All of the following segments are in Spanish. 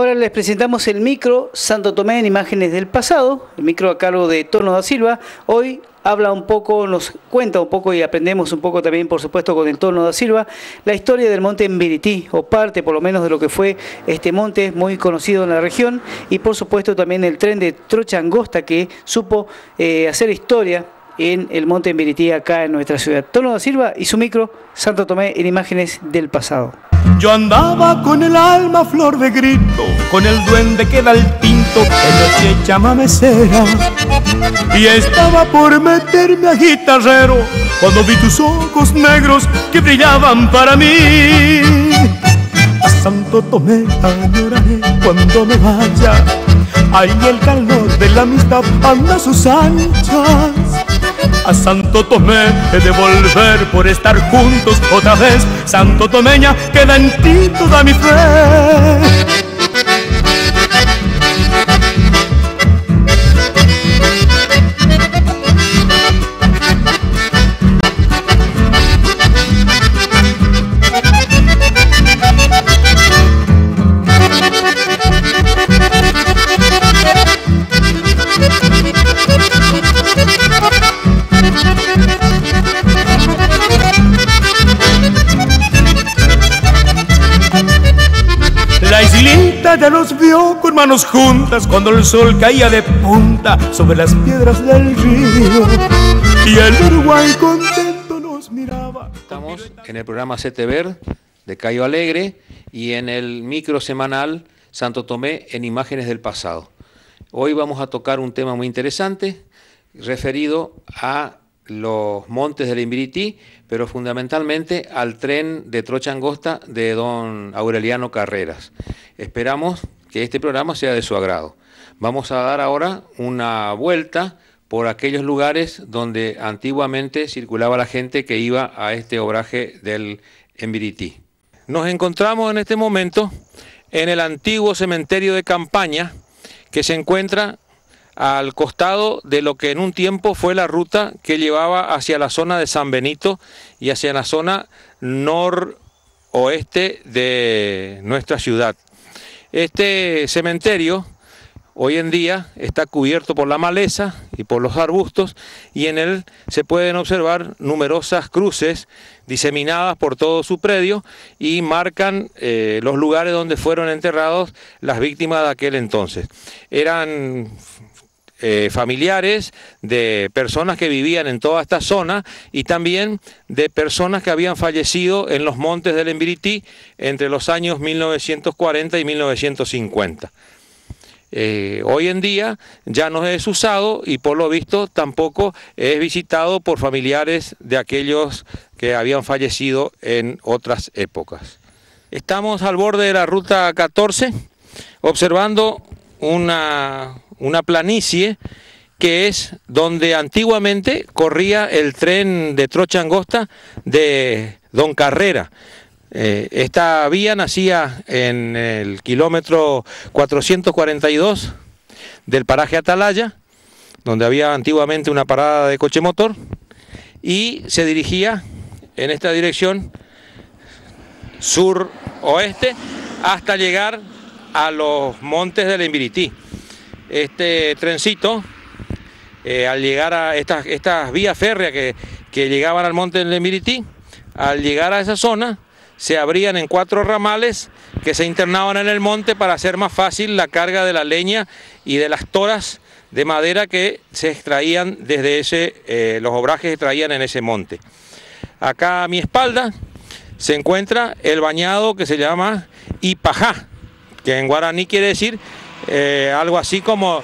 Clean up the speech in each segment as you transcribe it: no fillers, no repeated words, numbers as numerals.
ahora les presentamos el micro Santo Tomé en imágenes del pasado, el micro a cargo de Tono da Silva. Hoy habla un poco, nos cuenta un poco y aprendemos un poco también, por supuesto, con el Tono da Silva, la historia del monte Mbirití, o parte por lo menos de lo que fue este monte muy conocido en la región, y por supuesto también el tren de trocha angosta que supo hacer historia en el monte Mbirití acá en nuestra ciudad. Tono da Silva y su micro Santo Tomé en imágenes del pasado. Yo andaba con el alma flor de grito, con el duende que da el tinto, que noche chamamecera, y estaba por meterme a guitarrero cuando vi tus ojos negros que brillaban para mí. A Santo Tomé añoraré cuando me vaya, ahí el calor de la amistad anda a sus anchas. A Santo Tomé he de volver por estar juntos otra vez. Santo Tomeña, queda en ti toda mi fe. La islita ya los vio con manos juntas cuando el sol caía de punta sobre las piedras del río y el Uruguay contento nos miraba. Estamos en el programa CTVer de Cayo Alegre y en el micro semanal Santo Tomé en imágenes del pasado. Hoy vamos a tocar un tema muy interesante referido a los montes del Mbirití, pero fundamentalmente al tren de trocha angosta de don Aureliano Carreras. Esperamos que este programa sea de su agrado. Vamos a dar ahora una vuelta por aquellos lugares donde antiguamente circulaba la gente que iba a este obraje del Mbirití. Nos encontramos en este momento en el antiguo cementerio de campaña que se encuentra al costado de lo que en un tiempo fue la ruta que llevaba hacia la zona de San Benito y hacia la zona noroeste de nuestra ciudad. Este cementerio hoy en día está cubierto por la maleza y por los arbustos y en él se pueden observar numerosas cruces diseminadas por todo su predio y marcan los lugares donde fueron enterrados las víctimas de aquel entonces. Eran familiares de personas que vivían en toda esta zona y también de personas que habían fallecido en los montes del Mbirití entre los años 1940 y 1950. Hoy en día ya no es usado y por lo visto tampoco es visitado por familiares de aquellos que habían fallecido en otras épocas. Estamos al borde de la ruta 14 observando una planicie que es donde antiguamente corría el tren de trocha angosta de don Carrera. Esta vía nacía en el kilómetro 442 del paraje Atalaya, donde había antiguamente una parada de coche motor, y se dirigía en esta dirección sur-oeste hasta llegar a los montes del Mbirití. Este trencito, al llegar a estas vías férreas que llegaban al monte del Mbirití, al llegar a esa zona, se abrían en 4 ramales que se internaban en el monte para hacer más fácil la carga de la leña y de las toras de madera que se extraían desde los obrajes que traían en ese monte. Acá a mi espalda se encuentra el bañado que se llama Ipajá, que en guaraní quiere decir algo así como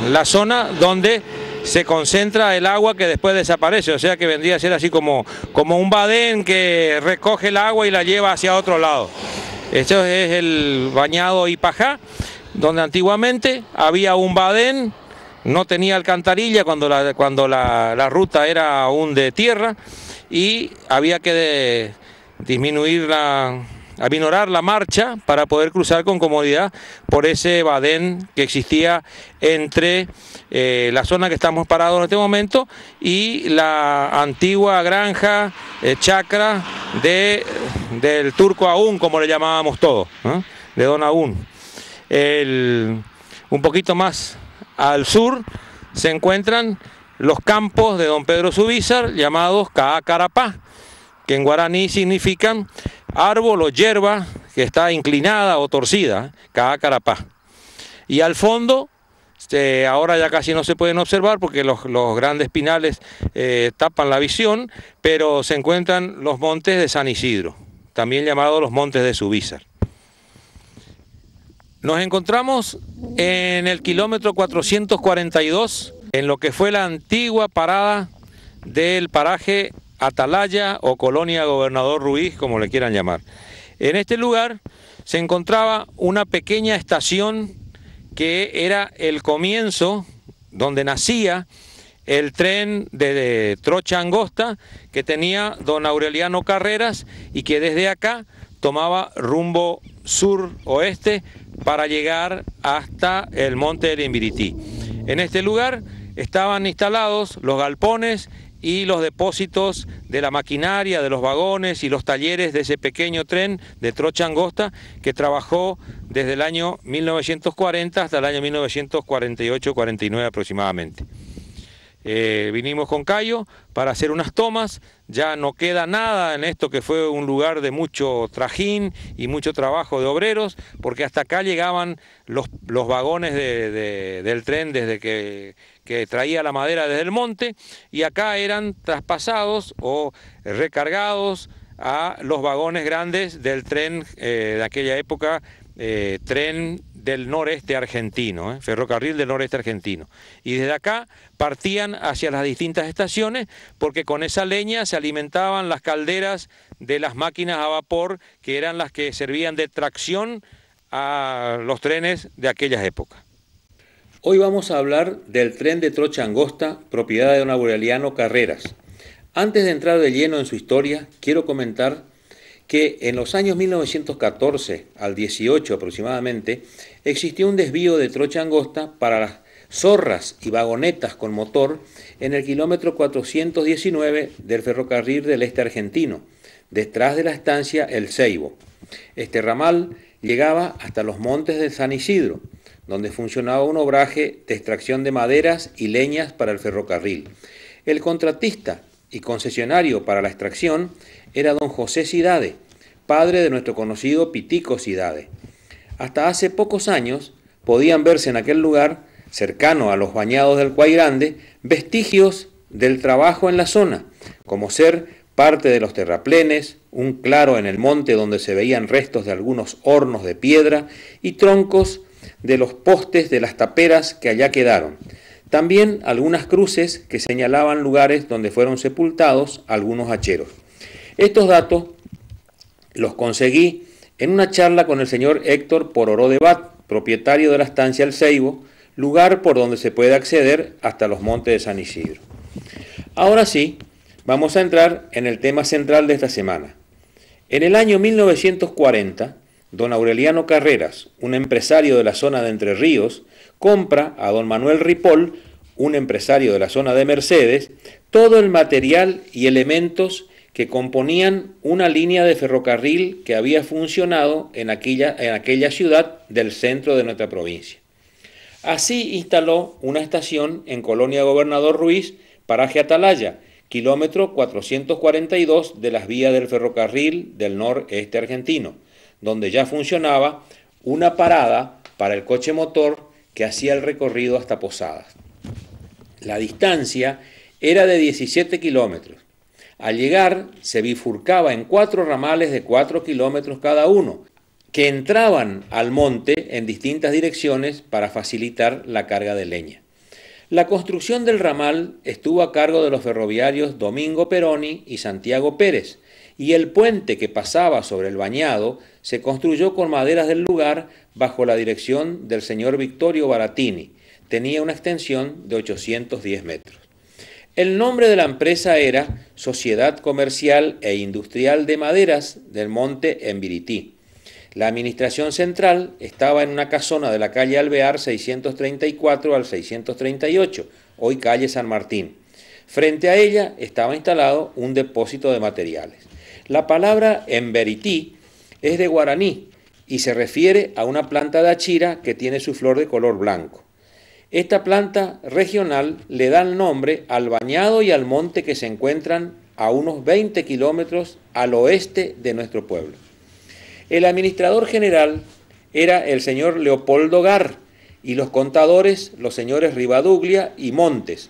la zona donde se concentra el agua que después desaparece, o sea que vendría a ser así como un badén que recoge el agua y la lleva hacia otro lado. Esto es el bañado Ipajá, donde antiguamente había un badén, no tenía alcantarilla cuando la ruta era aún de tierra y había que aminorar la marcha para poder cruzar con comodidad por ese badén que existía entre la zona que estamos parados en este momento y la antigua granja chacra del Turco Aún, como le llamábamos todos, ¿no? de Don Aún. Un poquito más al sur se encuentran los campos de Don Pedro Subízar, llamados Caacarapá, que en guaraní significan árbol o hierba que está inclinada o torcida, Caacarapá. Y al fondo, ahora ya casi no se pueden observar porque los grandes pinales tapan la visión, pero se encuentran los montes de San Isidro, también llamados los montes de Subízar. Nos encontramos en el kilómetro 442, en lo que fue la antigua parada del paraje Atalaya o Colonia Gobernador Ruiz, como le quieran llamar. En este lugar se encontraba una pequeña estación que era el comienzo donde nacía el tren de Trocha Angosta que tenía don Aureliano Carreras y que desde acá tomaba rumbo sur-oeste para llegar hasta el monte del Imbirití. En este lugar estaban instalados los galpones y los depósitos de la maquinaria, de los vagones y los talleres de ese pequeño tren de Trocha Angosta que trabajó desde el año 1940 hasta el año 1948-49 aproximadamente. Vinimos con Cayo para hacer unas tomas, ya no queda nada en esto que fue un lugar de mucho trajín y mucho trabajo de obreros, porque hasta acá llegaban los vagones del tren desde que traía la madera desde el monte, y acá eran traspasados o recargados a los vagones grandes del tren de aquella época, tren del noreste argentino, ferrocarril del noreste argentino. Y desde acá partían hacia las distintas estaciones porque con esa leña se alimentaban las calderas de las máquinas a vapor que eran las que servían de tracción a los trenes de aquellas épocas. Hoy vamos a hablar del tren de Trocha Angosta, propiedad de don Aureliano Carreras. Antes de entrar de lleno en su historia, quiero comentar que en los años 1914 al 18 aproximadamente existió un desvío de Trocha Angosta para las zorras y vagonetas con motor en el kilómetro 419 del ferrocarril del este argentino, detrás de la estancia El Ceibo. Este ramal llegaba hasta los montes de San Isidro, donde funcionaba un obraje de extracción de maderas y leñas para el ferrocarril. El contratista y concesionario para la extracción era don José Cidade, padre de nuestro conocido Pitico Cidade. Hasta hace pocos años podían verse en aquel lugar, cercano a los bañados del Cuay Grande, vestigios del trabajo en la zona, como ser parte de los terraplenes, un claro en el monte donde se veían restos de algunos hornos de piedra y troncos de los postes de las taperas que allá quedaron. También algunas cruces que señalaban lugares donde fueron sepultados algunos hacheros. Estos datos los conseguí en una charla con el señor Héctor Pororó de Bat, propietario de la estancia El Ceibo, lugar por donde se puede acceder hasta los montes de San Isidro. Ahora sí, vamos a entrar en el tema central de esta semana. En el año 1940, don Aureliano Carreras, un empresario de la zona de Entre Ríos, compra a don Manuel Ripoll, un empresario de la zona de Mercedes, todo el material y elementos que componían una línea de ferrocarril que había funcionado en aquella ciudad del centro de nuestra provincia. Así instaló una estación en Colonia Gobernador Ruiz, paraje Atalaya, kilómetro 442 de las vías del ferrocarril del noreste argentino, donde ya funcionaba una parada para el coche motor que hacía el recorrido hasta Posadas. La distancia era de 17 kilómetros. Al llegar se bifurcaba en 4 ramales de 4 kilómetros cada uno, que entraban al monte en distintas direcciones para facilitar la carga de leña. La construcción del ramal estuvo a cargo de los ferroviarios Domingo Peroni y Santiago Pérez, y el puente que pasaba sobre el bañado se construyó con maderas del lugar bajo la dirección del señor Victorio Baratini. Tenía una extensión de 810 metros. El nombre de la empresa era Sociedad Comercial e Industrial de Maderas del Monte Embirití. La administración central estaba en una casona de la calle Alvear 634 al 638, hoy calle San Martín. Frente a ella estaba instalado un depósito de materiales. La palabra Embirití es de guaraní y se refiere a una planta de achira que tiene su flor de color blanco. Esta planta regional le da el nombre al bañado y al monte que se encuentran a unos 20 kilómetros al oeste de nuestro pueblo. El administrador general era el señor Leopoldo Gar y los contadores los señores Rivaduglia y Montes.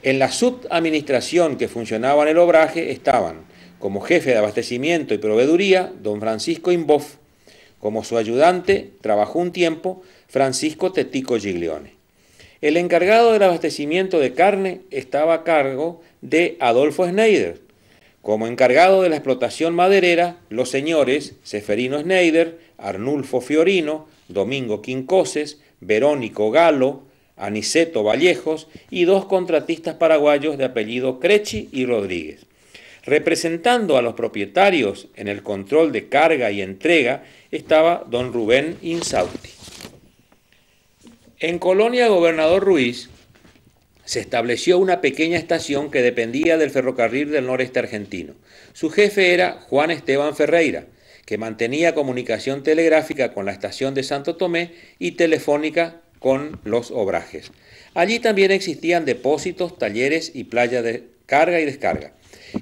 En la subadministración que funcionaba en el obraje estaban como jefe de abastecimiento y proveeduría don Francisco Imboff. Como su ayudante trabajó un tiempo Francisco Tetico Giglione. El encargado del abastecimiento de carne estaba a cargo de Adolfo Schneider. Como encargado de la explotación maderera, los señores Seferino Schneider, Arnulfo Fiorino, Domingo Quincoses, Verónico Galo, Aniceto Vallejos y dos contratistas paraguayos de apellido Crechi y Rodríguez. Representando a los propietarios en el control de carga y entrega estaba don Rubén Insausti. En Colonia Gobernador Ruiz se estableció una pequeña estación que dependía del ferrocarril del noreste argentino. Su jefe era Juan Esteban Ferreira, que mantenía comunicación telegráfica con la estación de Santo Tomé y telefónica con los obrajes. Allí también existían depósitos, talleres y playas de carga y descarga.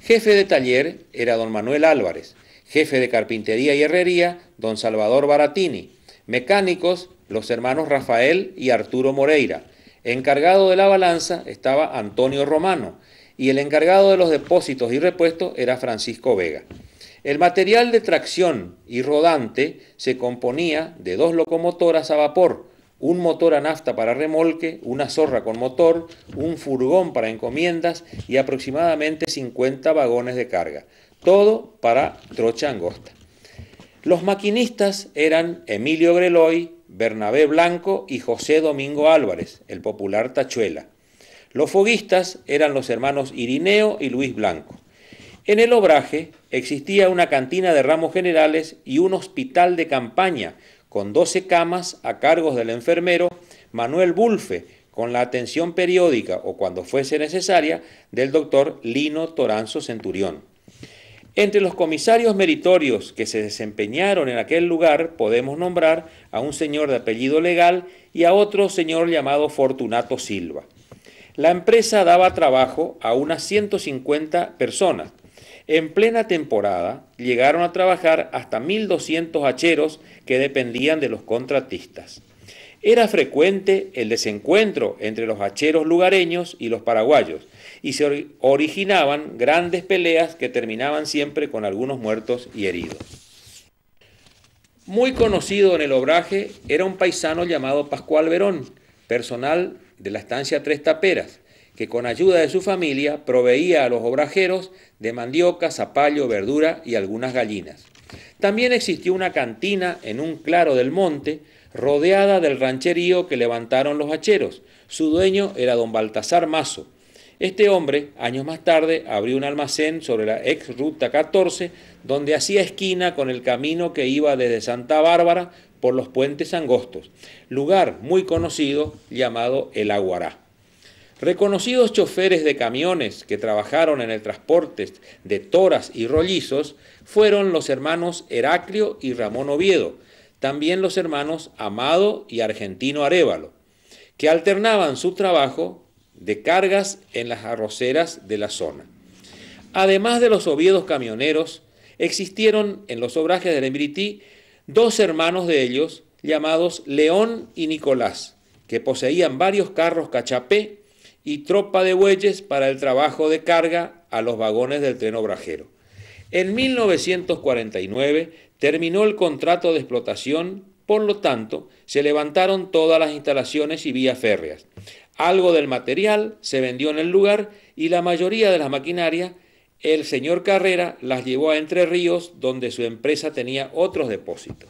Jefe de taller era don Manuel Álvarez, jefe de carpintería y herrería don Salvador Baratini, mecánicos los hermanos Rafael y Arturo Moreira. Encargado de la balanza estaba Antonio Romano y el encargado de los depósitos y repuestos era Francisco Vega. El material de tracción y rodante se componía de dos locomotoras a vapor, un motor a nafta para remolque, una zorra con motor, un furgón para encomiendas y aproximadamente 50 vagones de carga, todo para trocha angosta. Los maquinistas eran Emilio Greloy, Bernabé Blanco y José Domingo Álvarez, el popular Tachuela. Los foguistas eran los hermanos Irineo y Luis Blanco. En el obraje existía una cantina de ramos generales y un hospital de campaña con 12 camas a cargo del enfermero Manuel Bulfe, con la atención periódica o cuando fuese necesaria del doctor Lino Toranzo Centurión. Entre los comisarios meritorios que se desempeñaron en aquel lugar podemos nombrar a un señor de apellido Legal y a otro señor llamado Fortunato Silva. La empresa daba trabajo a unas 150 personas. En plena temporada llegaron a trabajar hasta 1.200 hacheros que dependían de los contratistas. Era frecuente el desencuentro entre los hacheros lugareños y los paraguayos, y se originaban grandes peleas que terminaban siempre con algunos muertos y heridos. Muy conocido en el obraje era un paisano llamado Pascual Verón, personal de la estancia Tres Taperas, que con ayuda de su familia proveía a los obrajeros de mandioca, zapallo, verdura y algunas gallinas. También existió una cantina en un claro del monte, rodeada del rancherío que levantaron los hacheros. Su dueño era don Baltasar Mazo. Este hombre, años más tarde, abrió un almacén sobre la ex Ruta 14, donde hacía esquina con el camino que iba desde Santa Bárbara por los puentes angostos, lugar muy conocido llamado El Aguará. Reconocidos choferes de camiones que trabajaron en el transporte de toras y rollizos fueron los hermanos Heraclio y Ramón Oviedo, también los hermanos Amado y Argentino Arévalo, que alternaban su trabajo de cargas en las arroceras de la zona. Además de los Oviedos camioneros, existieron en los obrajes del Emirití dos hermanos de ellos llamados León y Nicolás, que poseían varios carros cachapé y tropa de bueyes para el trabajo de carga a los vagones del tren obrajero. En 1949 terminó el contrato de explotación, por lo tanto, se levantaron todas las instalaciones y vías férreas. Algo del material se vendió en el lugar y la mayoría de las maquinarias, el señor Carrera las llevó a Entre Ríos, donde su empresa tenía otros depósitos.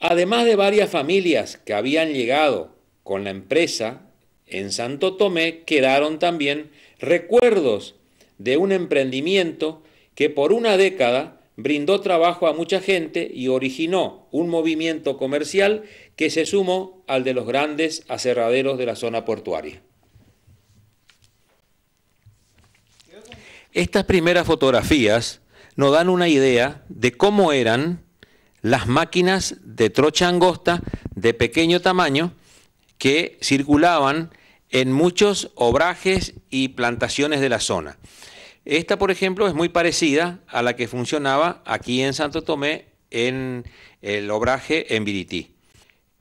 Además de varias familias que habían llegado con la empresa, en Santo Tomé quedaron también recuerdos de un emprendimiento que por una década brindó trabajo a mucha gente y originó un movimiento comercial que se sumó al de los grandes aserraderos de la zona portuaria. Estas primeras fotografías nos dan una idea de cómo eran las máquinas de trocha angosta de pequeño tamaño que circulaban en muchos obrajes y plantaciones de la zona. Esta, por ejemplo, es muy parecida a la que funcionaba aquí en Santo Tomé en el obraje en Virití.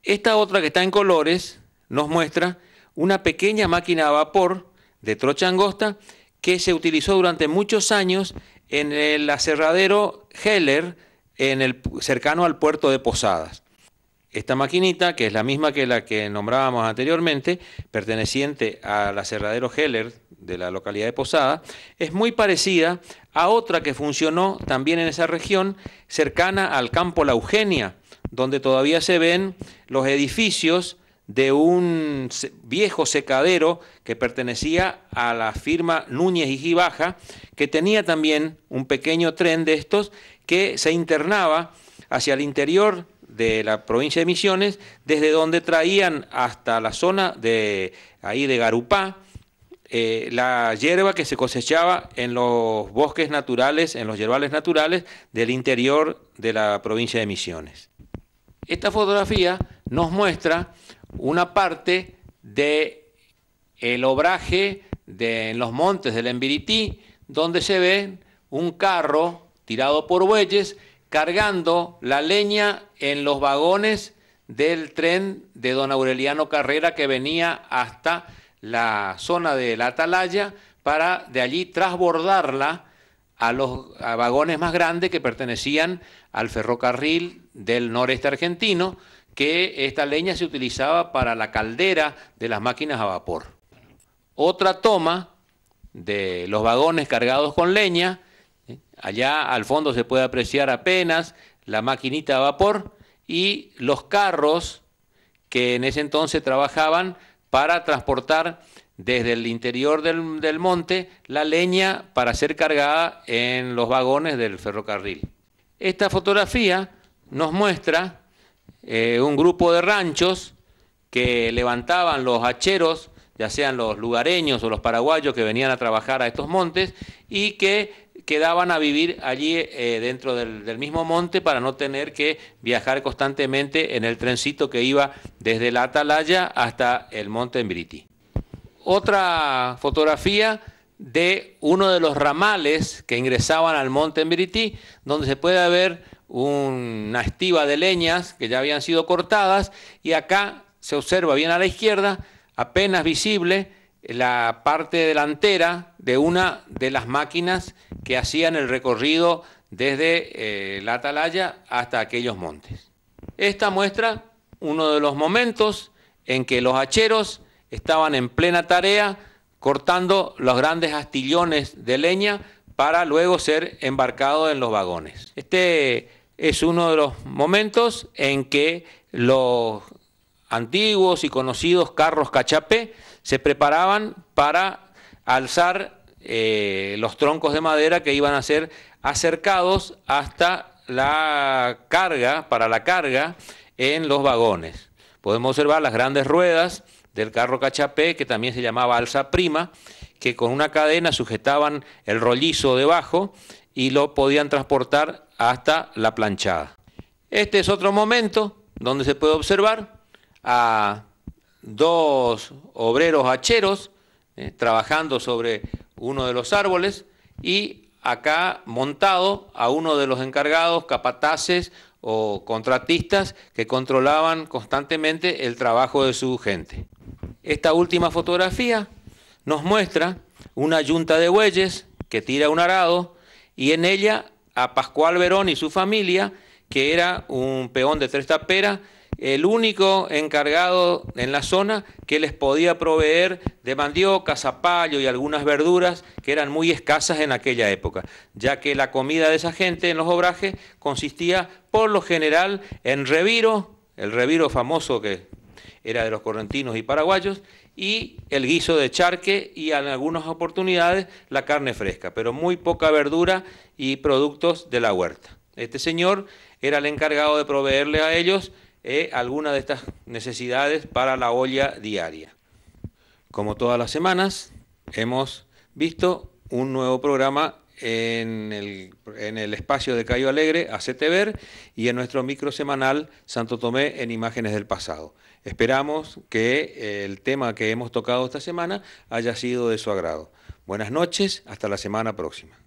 Esta otra que está en colores nos muestra una pequeña máquina a vapor de trocha angosta que se utilizó durante muchos años en el aserradero Heller, cercano al puerto de Posadas. Esta maquinita, que es la misma que la que nombrábamos anteriormente, perteneciente al aserradero Heller de la localidad de Posadas, es muy parecida a otra que funcionó también en esa región, cercana al campo La Eugenia, donde todavía se ven los edificios de un viejo secadero que pertenecía a la firma Núñez y Gibaja, que tenía también un pequeño tren de estos que se internaba hacia el interior de la provincia de Misiones, desde donde traían hasta la zona de Garupá la hierba que se cosechaba en los bosques naturales, en los yerbales naturales del interior de la provincia de Misiones. Esta fotografía nos muestra una parte del obraje en los montes del Embirití, donde se ve un carro tirado por bueyes cargando la leña en los vagones del tren de don Aureliano Carrera que venía hasta la zona de la Atalaya para de allí transbordarla a los vagones más grandes que pertenecían al ferrocarril del noreste argentino, que esta leña se utilizaba para la caldera de las máquinas a vapor. Otra toma de los vagones cargados con leña, allá al fondo se puede apreciar apenas la maquinita a vapor y los carros que en ese entonces trabajaban para transportar desde el interior del monte la leña para ser cargada en los vagones del ferrocarril. Esta fotografía nos muestra un grupo de ranchos que levantaban los hacheros, ya sean los lugareños o los paraguayos que venían a trabajar a estos montes y que quedaban a vivir allí dentro del mismo monte para no tener que viajar constantemente en el trencito que iba desde la Atalaya hasta el monte Embirití. Otra fotografía de uno de los ramales que ingresaban al monte Embirití, donde se puede ver una estiba de leñas que ya habían sido cortadas y acá se observa bien a la izquierda, apenas visible, la parte delantera de una de las máquinas que hacían el recorrido desde la Atalaya hasta aquellos montes. Esta muestra uno de los momentos en que los hacheros estaban en plena tarea cortando los grandes astillones de leña para luego ser embarcados en los vagones. Este es uno de los momentos en que los antiguos y conocidos carros cachapé se preparaban para alzar los troncos de madera que iban a ser acercados hasta la carga, para la carga en los vagones. Podemos observar las grandes ruedas del carro cachapé, que también se llamaba alza prima, que con una cadena sujetaban el rollizo debajo y lo podían transportar hasta la planchada. Este es otro momento donde se puede observar a dos obreros hacheros trabajando sobre uno de los árboles y acá montado a uno de los encargados, capataces o contratistas que controlaban constantemente el trabajo de su gente. Esta última fotografía nos muestra una yunta de bueyes que tira un arado y en ella a Pascual Verón y su familia, que era un peón de Tres Taperas, el único encargado en la zona que les podía proveer de mandioca, zapallo y algunas verduras que eran muy escasas en aquella época, ya que la comida de esa gente en los obrajes consistía por lo general en reviro, el reviro famoso que era de los correntinos y paraguayos, y el guiso de charque y en algunas oportunidades la carne fresca, pero muy poca verdura y productos de la huerta. Este señor era el encargado de proveerle a ellos algunas de estas necesidades para la olla diaria. Como todas las semanas, hemos visto un nuevo programa en el espacio de Cayo Alegre, Hacete Ver, y en nuestro micro semanal Santo Tomé en Imágenes del Pasado. Esperamos que el tema que hemos tocado esta semana haya sido de su agrado. Buenas noches, hasta la semana próxima.